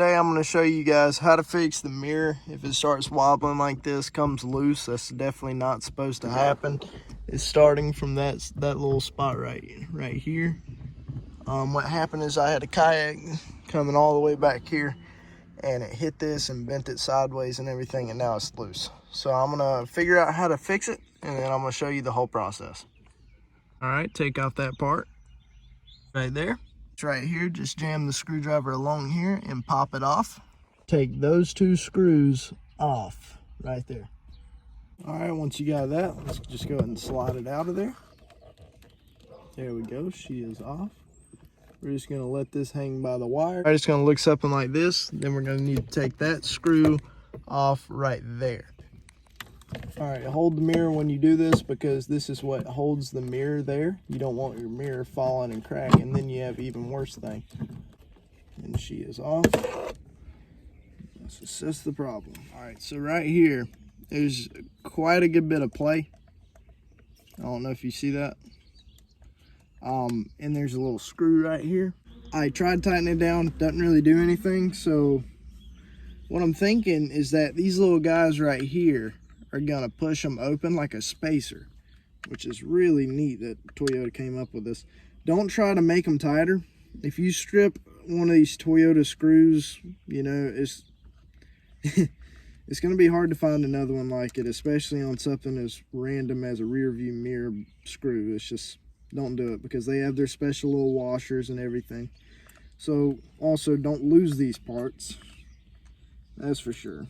Today I'm going to show you guys how to fix the mirror. If it starts wobbling like this, comes loose, that's definitely not supposed to happen. It's starting from that little spot right here. What happened is I had a kayak coming all the way back here, and it hit this and bent it sideways and everything, and now it's loose. So I'm going to figure out how to fix it, and then I'm going to show you the whole process. All right, take off that part right there. Right here, just jam the screwdriver along here and pop it off. Take those two screws off right there. All right, once you got that, let's just go ahead and slide it out of there. There we go, she is off. We're just gonna let this hang by the wire. All right, it's gonna look something like this. Then we're gonna need to take that screw off right there. All right, hold the mirror when you do this, because this is what holds the mirror there. You don't want your mirror falling and cracking, and then you have even worse thing. And she is off. Let's assess the problem. All right, so right here, there's quite a good bit of play. I don't know if you see that. And there's a little screw right here. I tried tightening it down, it doesn't really do anything. So what I'm thinking is that these little guys right here are gonna push them open like a spacer, which is really neat that Toyota came up with this. Don't try to make them tighter. If you strip one of these Toyota screws, you know, it's it's gonna be hard to find another one like it, especially on something as random as a rear view mirror screw. It's just, don't do it, because they have their special little washers and everything. So also, don't lose these parts, that's for sure.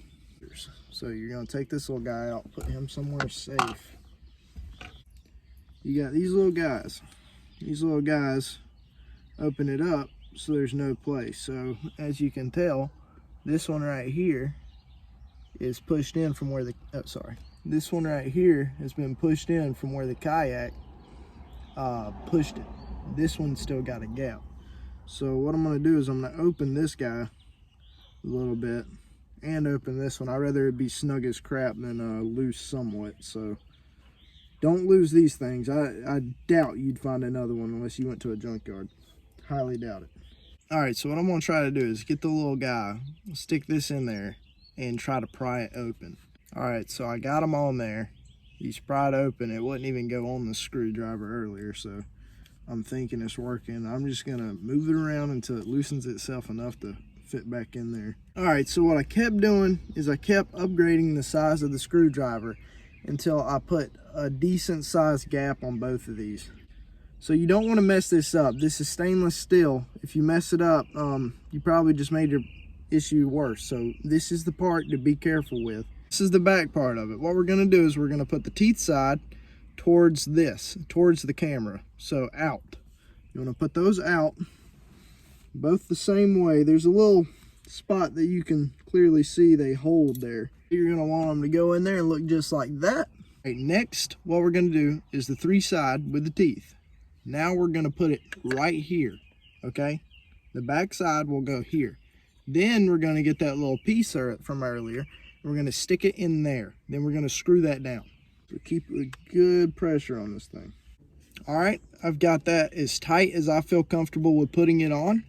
So you're going to take this little guy out, put him somewhere safe. You got these little guys. These little guys open it up so there's no play. So as you can tell, this one right here is pushed in from where the, this one right here has been pushed in from where the kayak pushed it. This one's still got a gap. So what I'm going to do is I'm going to open this guy a little bit and open this one. I'd rather it be snug as crap than loose somewhat. So don't lose these things. I doubt you'd find another one unless you went to a junkyard. Highly doubt it. All right, so what I'm going to try to do is get the little guy, stick this in there, and try to pry it open. All right, so I got him on there. He's pried open. It wouldn't even go on the screwdriver earlier, so I'm thinking it's working. I'm just gonna move it around until it loosens itself enough to fit back in there. All right, so what I kept doing is I kept upgrading the size of the screwdriver until I put a decent sized gap on both of these. So you don't want to mess this up. This is stainless steel. If you mess it up, you probably just made your issue worse. So this is the part to be careful with. This is the back part of it. What we're going to do is we're going to put the teeth side towards this, towards the camera. So out. You want to put those out, both the same way. There's a little spot that you can clearly see they hold there. You're going to want them to go in there and look just like that. Okay, next, what we're going to do is the three side with the teeth. Now we're going to put it right here, okay? The back side will go here. Then we're going to get that little piece from earlier. We're going to stick it in there. Then we're going to screw that down. So keep a good pressure on this thing. All right, I've got that as tight as I feel comfortable with putting it on.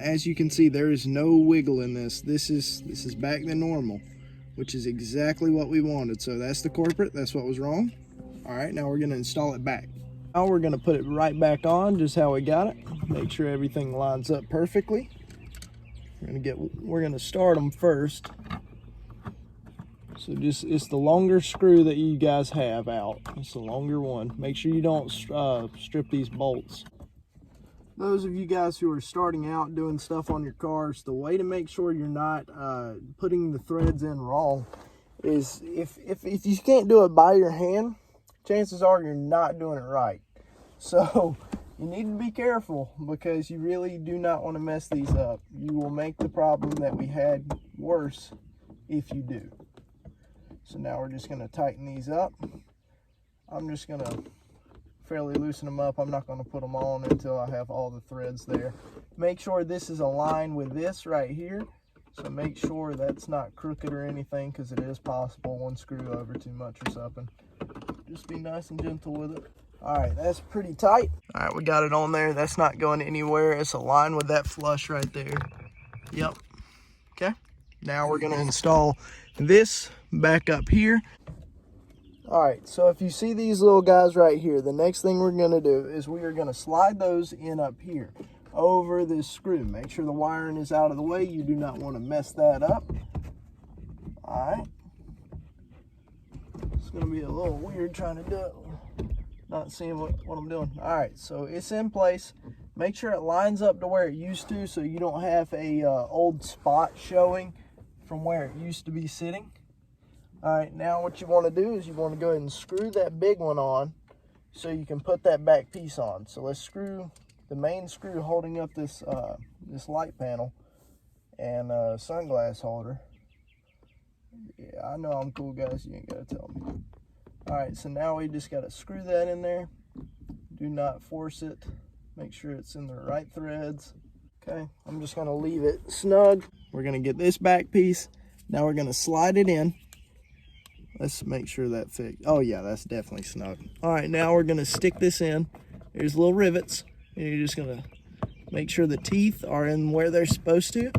As you can see, there is no wiggle in this. This is back to normal, which is exactly what we wanted. So that's the culprit. That's what was wrong. All right, now we're going to install it back. Now we're going to put it right back on, just how we got it. Make sure everything lines up perfectly. We're going to start them first. So it's the longer screw that you guys have out. It's the longer one. Make sure you don't strip these bolts. Those of you guys who are starting out doing stuff on your cars, the way to make sure you're not putting the threads in wrong is if you can't do it by your hand, chances are you're not doing it right. So you need to be careful, because you really do not want to mess these up. You will make the problem that we had worse if you do. So now we're just going to tighten these up. I'm just going to fairly loosen them up. I'm not going to put them on until I have all the threads there. Make sure this is aligned with this right here. So make sure that's not crooked or anything, because it is possible one screw over too much or something. Just be nice and gentle with it. All right, that's pretty tight. All right, we got it on there. That's not going anywhere. It's aligned with that flush right there. Yep, Okay, now we're gonna install this back up here. All right, so if you see these little guys right here, the next thing we're gonna do is we are gonna slide those in up here over this screw. Make sure the wiring is out of the way. You do not want to mess that up. All right. It's gonna be a little weird trying to do it, not seeing what I'm doing. All right, so it's in place. Make sure it lines up to where it used to, so you don't have a old spot showing from where it used to be sitting. All right, now what you want to do is you want to go ahead and screw that big one on so you can put that back piece on. So let's screw the main screw holding up this this light panel and sunglass holder. Yeah, I know I'm cool, guys. You ain't got to tell me. All right, so now we just got to screw that in there. Do not force it. Make sure it's in the right threads. Okay, I'm just going to leave it snug. We're going to get this back piece. Now we're going to slide it in. Let's make sure that fits. Oh yeah, that's definitely snug. All right, now we're gonna stick this in. There's little rivets, and you're just gonna make sure the teeth are in where they're supposed to.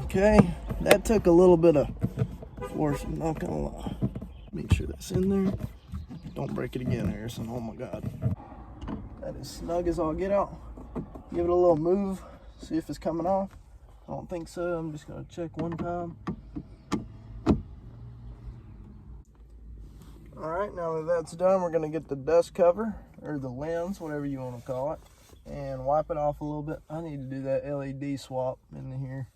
Okay, that took a little bit of force, I'm not gonna lie. Make sure that's in there. Don't break it again, Harrison. Oh my God. That is snug as all get out. Give it a little move, see if it's coming off. I don't think so. I'm just going to check one time. All right, now that that's done, we're going to get the dust cover, or the lens, whatever you want to call it, and wipe it off a little bit. I need to do that LED swap in here.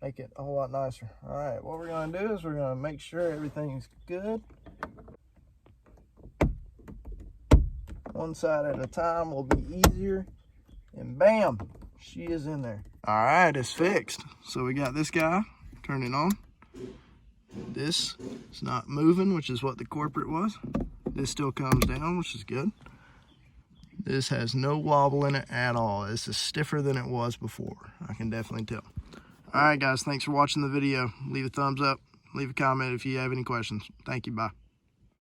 Make it a whole lot nicer. All right, what we're going to do is we're going to make sure everything's good. One side at a time will be easier. And bam, she is in there. All right, it's fixed. So we got this guy, turn it on. This is not moving, which is what the corporate was. This still comes down, which is good. This has no wobble in it at all. This is stiffer than it was before. I can definitely tell. All right, guys, thanks for watching the video. Leave a thumbs up, leave a comment if you have any questions. Thank you, bye.